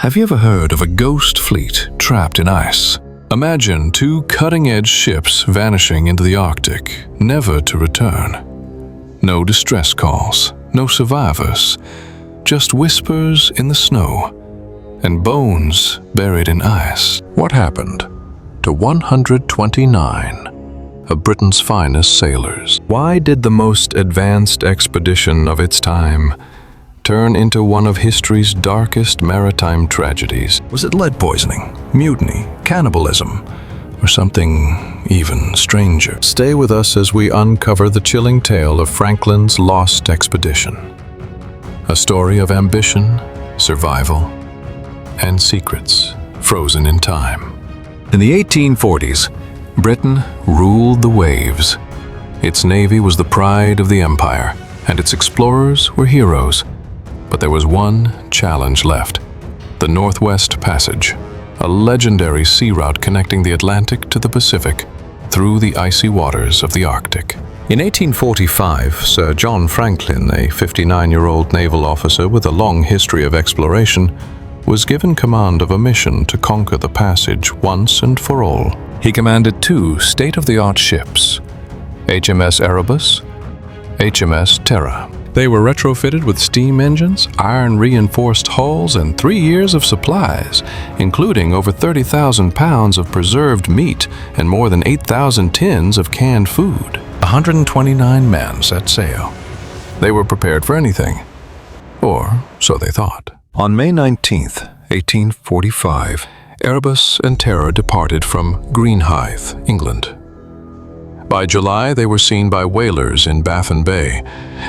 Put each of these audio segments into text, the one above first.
Have you ever heard of a ghost fleet trapped in ice? Imagine two cutting-edge ships vanishing into the Arctic, never to return. No distress calls, no survivors, just whispers in the snow and bones buried in ice. What happened to 129 of Britain's finest sailors? Why did the most advanced expedition of its time turn into one of history's darkest maritime tragedies? Was it lead poisoning, mutiny, cannibalism, or something even stranger? Stay with us as we uncover the chilling tale of Franklin's lost expedition. A story of ambition, survival, and secrets frozen in time. In the 1840s, Britain ruled the waves. Its navy was the pride of the empire, and its explorers were heroes. But there was one challenge left: the Northwest Passage, a legendary sea route connecting the Atlantic to the Pacific through the icy waters of the Arctic. In 1845, Sir John Franklin, a 59-year-old naval officer with a long history of exploration, was given command of a mission to conquer the passage once and for all. He commanded two state-of-the-art ships, HMS Erebus, HMS Terror. They were retrofitted with steam engines, iron-reinforced hulls, and 3 years of supplies, including over 30,000 pounds of preserved meat and more than 8,000 tins of canned food. 129 men set sail. They were prepared for anything, or so they thought. On May 19th, 1845, Erebus and Terror departed from Greenhithe, England. By July, they were seen by whalers in Baffin Bay.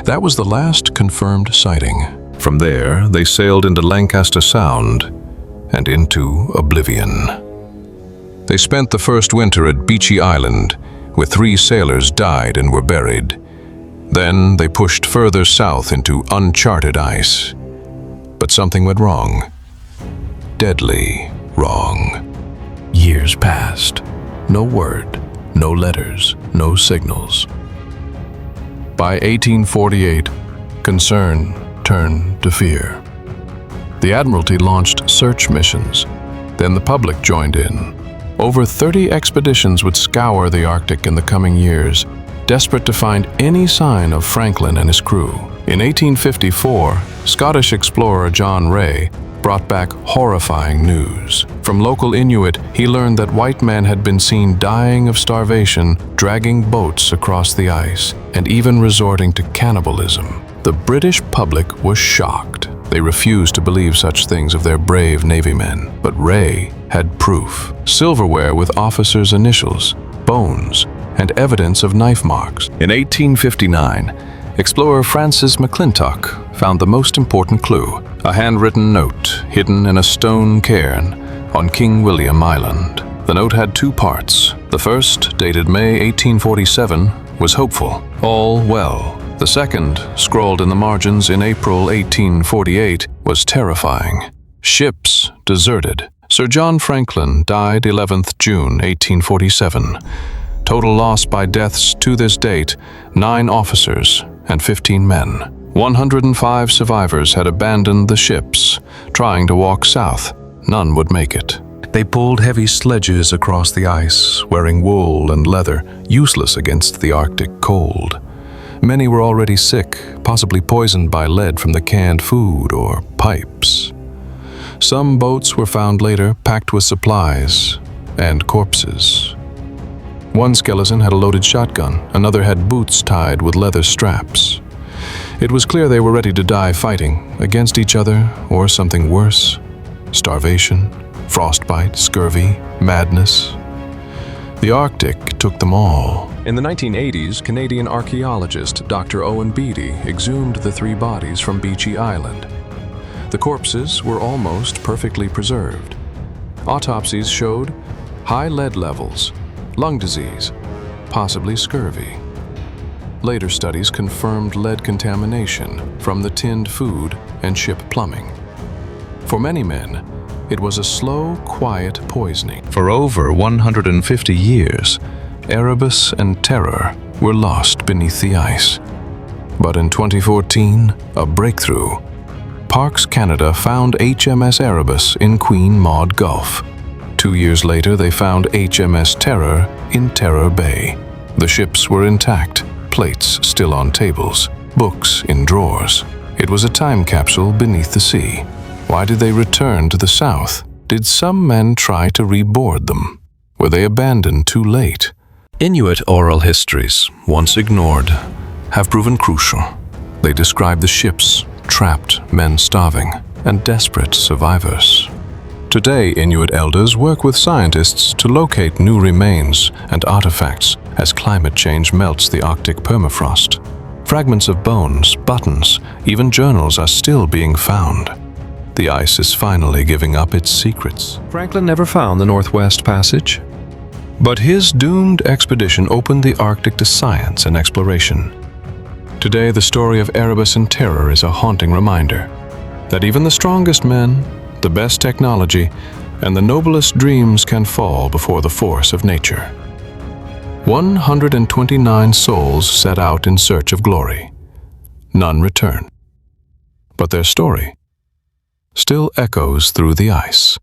That was the last confirmed sighting. From there, they sailed into Lancaster Sound and into oblivion. They spent the first winter at Beechey Island, where 3 sailors died and were buried. Then they pushed further south into uncharted ice. But something went wrong. Deadly wrong. Years passed. No word. No letters, no signals. By 1848, concern turned to fear. The Admiralty launched search missions. Then the public joined in. Over 30 expeditions would scour the Arctic in the coming years, desperate to find any sign of Franklin and his crew. In 1854, Scottish explorer John Rae brought back horrifying news. From local Inuit, he learned that white men had been seen dying of starvation, dragging boats across the ice, and even resorting to cannibalism. The British public was shocked. They refused to believe such things of their brave Navy men. But Rae had proof: silverware with officers' initials, bones, and evidence of knife marks. In 1859, explorer Francis McClintock found the most important clue: a handwritten note hidden in a stone cairn on King William Island. The note had 2 parts. The first, dated May 1847, was hopeful: all well. The second, scrawled in the margins in April 1848, was terrifying: ships deserted. Sir John Franklin died 11th June 1847. Total loss by deaths to this date: 9 officers and 15 men. 105 survivors had abandoned the ships, trying to walk south. None would make it. They pulled heavy sledges across the ice, wearing wool and leather, useless against the Arctic cold. Many were already sick, possibly poisoned by lead from the canned food or pipes. Some boats were found later, packed with supplies and corpses. One skeleton had a loaded shotgun, another had boots tied with leather straps. It was clear they were ready to die fighting, against each other or something worse: starvation, frostbite, scurvy, madness. The Arctic took them all. In the 1980s, Canadian archaeologist Dr. Owen Beatty exhumed the 3 bodies from Beechey Island. The corpses were almost perfectly preserved. Autopsies showed high lead levels, lung disease, possibly scurvy. Later studies confirmed lead contamination from the tinned food and ship plumbing. For many men, it was a slow, quiet poisoning. For over 150 years, Erebus and Terror were lost beneath the ice. But in 2014, a breakthrough: Parks Canada found HMS Erebus in Queen Maud Gulf. 2 years later, they found HMS Terror in Terror Bay. The ships were intact, plates still on tables, books in drawers. It was a time capsule beneath the sea. Why did they return to the south? Did some men try to reboard them? Were they abandoned too late? Inuit oral histories, once ignored, have proven crucial. They describe the ships, trapped men starving, and desperate survivors. Today, Inuit elders work with scientists to locate new remains and artifacts as climate change melts the Arctic permafrost. Fragments of bones, buttons, even journals are still being found. The ice is finally giving up its secrets. Franklin never found the Northwest Passage, but his doomed expedition opened the Arctic to science and exploration. Today, the story of Erebus and Terror is a haunting reminder that even the strongest men, the best technology, and the noblest dreams can fall before the force of nature. 129 souls set out in search of glory. None return. But their story still echoes through the ice.